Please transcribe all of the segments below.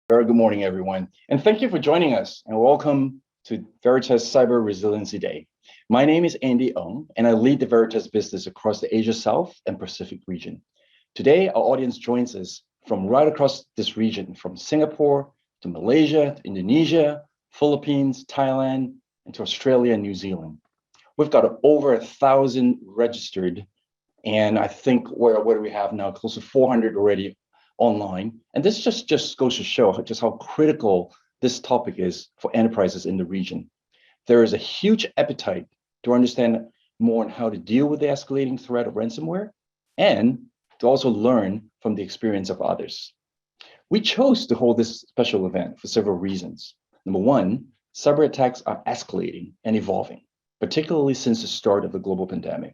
Very good morning, everyone. And thank you for joining us and welcome to Veritas Cyber Resiliency Day. My name is Andy Ong, and I lead the Veritas business across the Asia South and Pacific region. Today, our audience joins us from right across this region, from Singapore to Malaysia, to Indonesia, Philippines, Thailand, and to Australia and New Zealand. We've got over 1,000 registered, and I think what do we have now? Close to 400 already online. And this just goes to show just how critical this topic is for enterprises in the region. There is a huge appetite to understand more on how to deal with the escalating threat of ransomware and to also learn from the experience of others. We chose to hold this special event for several reasons. Number one, cyber attacks are escalating and evolving, particularly since the start of the global pandemic.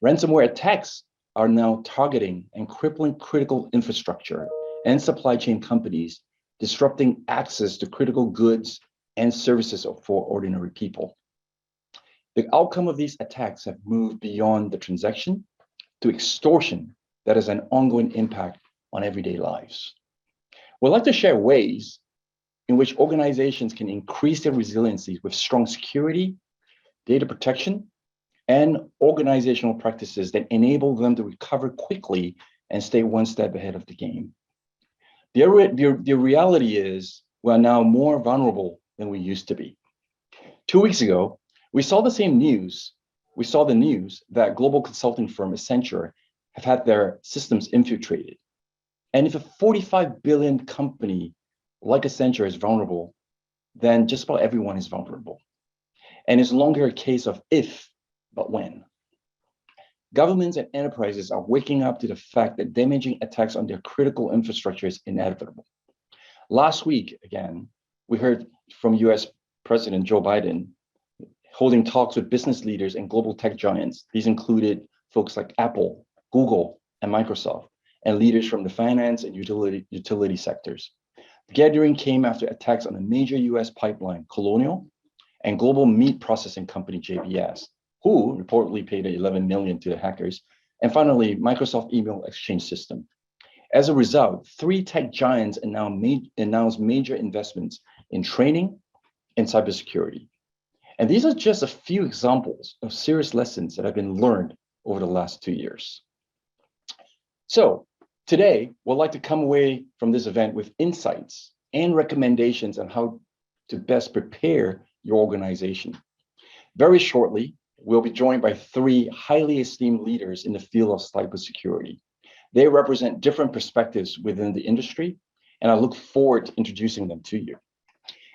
Ransomware attacks are now targeting and crippling critical infrastructure and supply chain companies, disrupting access to critical goods and services for ordinary people. The outcome of these attacks have moved beyond the transaction to extortion that has an ongoing impact on everyday lives. We'd like to share ways in which organizations can increase their resiliency with strong security, data protection, and organizational practices that enable them to recover quickly and stay one step ahead of the game. The reality is we're now more vulnerable than we used to be. 2 weeks ago, we saw the news that global consulting firm Accenture have had their systems infiltrated. And if a 45 billion company like Accenture is vulnerable, then just about everyone is vulnerable. And it's no longer a case of if, but when. Governments and enterprises are waking up to the fact that damaging attacks on their critical infrastructure is inevitable. Last week, again, we heard from US President Joe Biden holding talks with business leaders and global tech giants. These included folks like Apple, Google, and Microsoft, and leaders from the finance and utility sectors. The gathering came after attacks on a major US pipeline, Colonial, and global meat processing company, JBS, who reportedly paid $11 million to the hackers, and finally, Microsoft email exchange system. As a result, 3 tech giants announced major investments in training and cybersecurity. And these are just a few examples of serious lessons that have been learned over the last 2 years. So today, we'd like to come away from this event with insights and recommendations on how to best prepare your organization. Very shortly, we'll be joined by 3 highly esteemed leaders in the field of cybersecurity. They represent different perspectives within the industry, and I look forward to introducing them to you.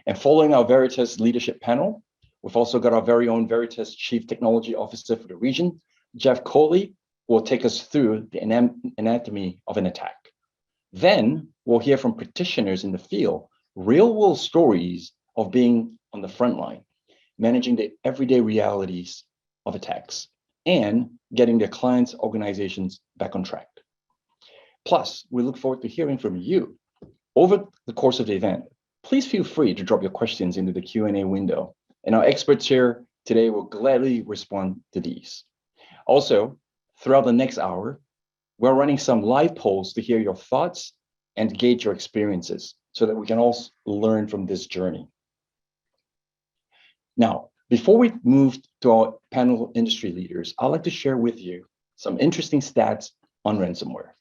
And following our Veritas leadership panel, we've also got our very own Veritas Chief Technology Officer for the region, Jeff Coley, who will take us through the anatomy of an attack. Then we'll hear from practitioners in the field, real-world stories of being on the front line, managing the everyday realities of attacks, and getting their clients' organizations back on track. Plus, we look forward to hearing from you. Over the course of the event, please feel free to drop your questions into the Q&A window, and our experts here today will gladly respond to these. Also, throughout the next hour, we're running some live polls to hear your thoughts and gauge your experiences so that we can all learn from this journey. Now, before we move to our panel industry leaders, I'd like to share with you some interesting stats on ransomware.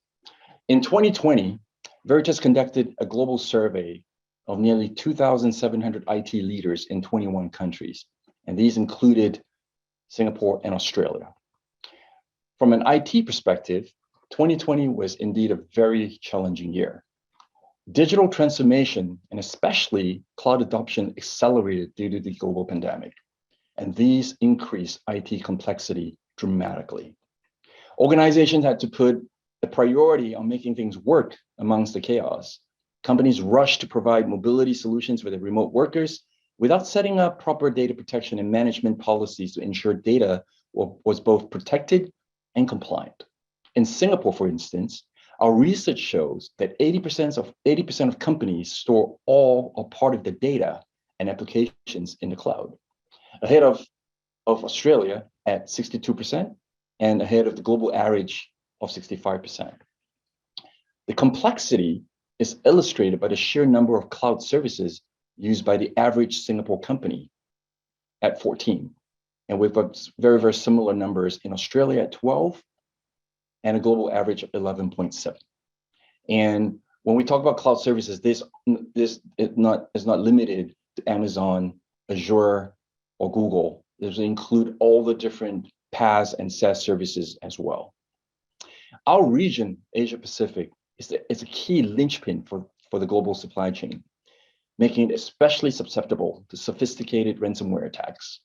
In 2020, Veritas conducted a global survey of nearly 2,700 IT leaders in 21 countries, and these included Singapore and Australia. From an IT perspective, 2020 was indeed a very challenging year. Digital transformation, and especially cloud adoption, accelerated due to the global pandemic, and these increased IT complexity dramatically. Organizations had to put the priority on making things work amongst the chaos. Companies rushed to provide mobility solutions for their remote workers without setting up proper data protection and management policies to ensure data was both protected and compliant. In Singapore, for instance, our research shows that 80% of companies store all or part of the data and applications in the cloud, ahead of Australia at 62% and ahead of the global average of 65%. The complexity is illustrated by the sheer number of cloud services used by the average Singapore company at 14. And we've got very, very similar numbers in Australia at 12 and a global average of 11.7. And when we talk about cloud services, this is not limited to Amazon, Azure, or Google. This include all the different PaaS and SaaS services as well. Our region, Asia Pacific, is a key linchpin for the global supply chain, making it especially susceptible to sophisticated ransomware attacks.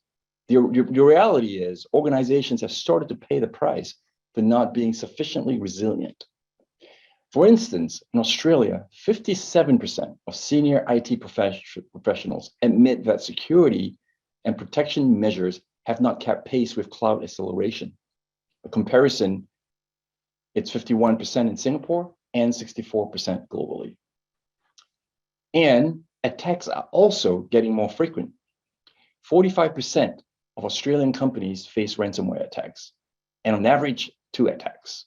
The reality is organizations have started to pay the price for not being sufficiently resilient. For instance, in Australia, 57% of senior IT professionals admit that security and protection measures have not kept pace with cloud acceleration. A comparison, it's 51% in Singapore and 64% globally. And attacks are also getting more frequent. 45% of Australian companies face ransomware attacks, and on average, 2 attacks.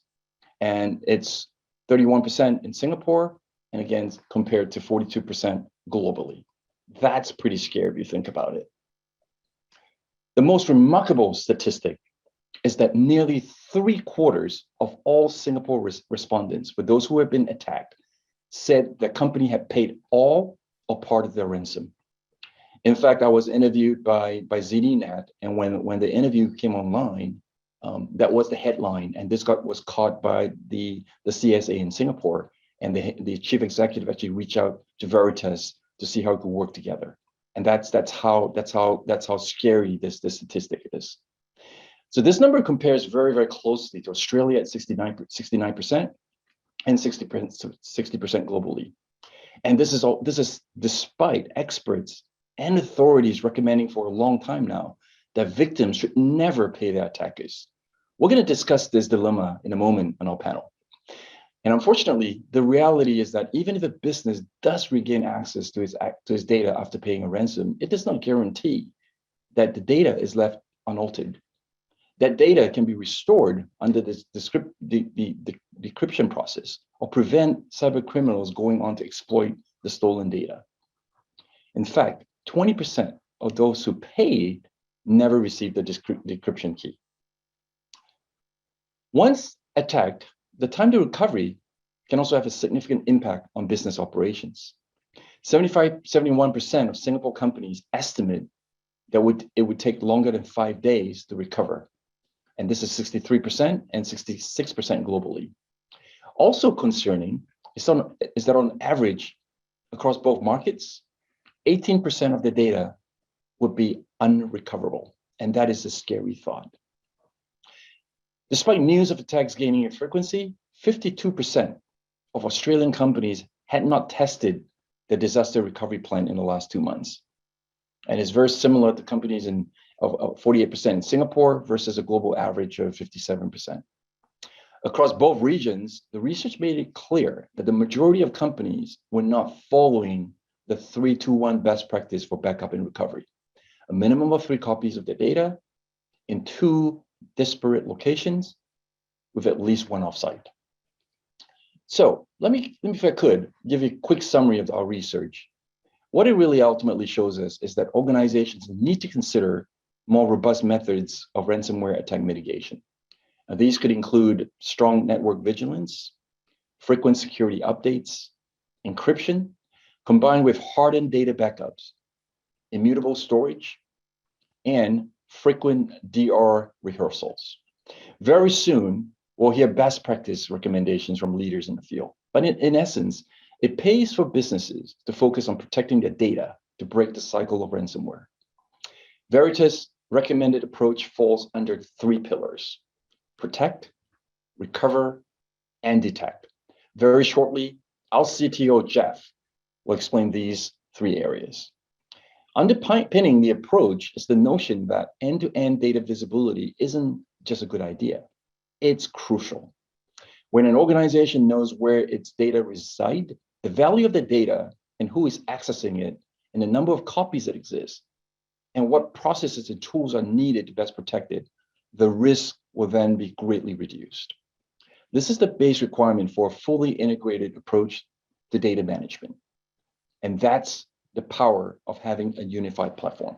And it's 31% in Singapore, and again, compared to 42% globally. That's pretty scary if you think about it. The most remarkable statistic is that nearly 3/4 of all Singapore respondents, for those who have been attacked, said the company had paid all or part of their ransom. In fact, I was interviewed by ZDNet, and when the interview came online, that was the headline, and this was caught by the CSA in Singapore, and the chief executive actually reached out to Veritas to see how it could work together, and that's how scary this statistic is. So this number compares very, very closely to Australia at 69% and 60% globally, and this is despite experts and authorities recommending for a long time now that victims should never pay their attackers. We're going to discuss this dilemma in a moment on our panel. And unfortunately, the reality is that even if a business does regain access to its data after paying a ransom, it does not guarantee that the data is left unaltered. That data can be restored under the decryption process or prevent cyber criminals going on to exploit the stolen data. In fact, 20% of those who paid never received the decryption key. Once attacked, the time to recovery can also have a significant impact on business operations. 71% of Singapore companies estimate that it would take longer than 5 days to recover. And this is 63% and 66% globally. Also concerning is that on average, across both markets, 18% of the data would be unrecoverable. And that is a scary thought. Despite news of attacks gaining in frequency, 52% of Australian companies had not tested the disaster recovery plan in the last 2 months. And it's very similar to companies of 48% in Singapore versus a global average of 57%. Across both regions, the research made it clear that the majority of companies were not following the 3-2-1 best practice for backup and recovery. A minimum of 3 copies of the data in 2 disparate locations with at least 1 offsite. So let me, if I could, give you a quick summary of our research. What it really ultimately shows us is that organizations need to consider more robust methods of ransomware attack mitigation. Now, these could include strong network vigilance, frequent security updates, encryption, combined with hardened data backups, immutable storage, and frequent DR rehearsals. Very soon, we'll hear best practice recommendations from leaders in the field. But in essence, it pays for businesses to focus on protecting their data to break the cycle of ransomware. Veritas' recommended approach falls under 3 pillars: protect, recover, and detect. Very shortly, our CTO, Jeff, will explain these 3 areas. Underpinning the approach is the notion that end-to-end data visibility isn't just a good idea. It's crucial. When an organization knows where its data reside, the value of the data and who is accessing it, and the number of copies that exist, and what processes and tools are needed to best protect it, the risk will then be greatly reduced. This is the base requirement for a fully integrated approach the data management. And that's the power of having a unified platform.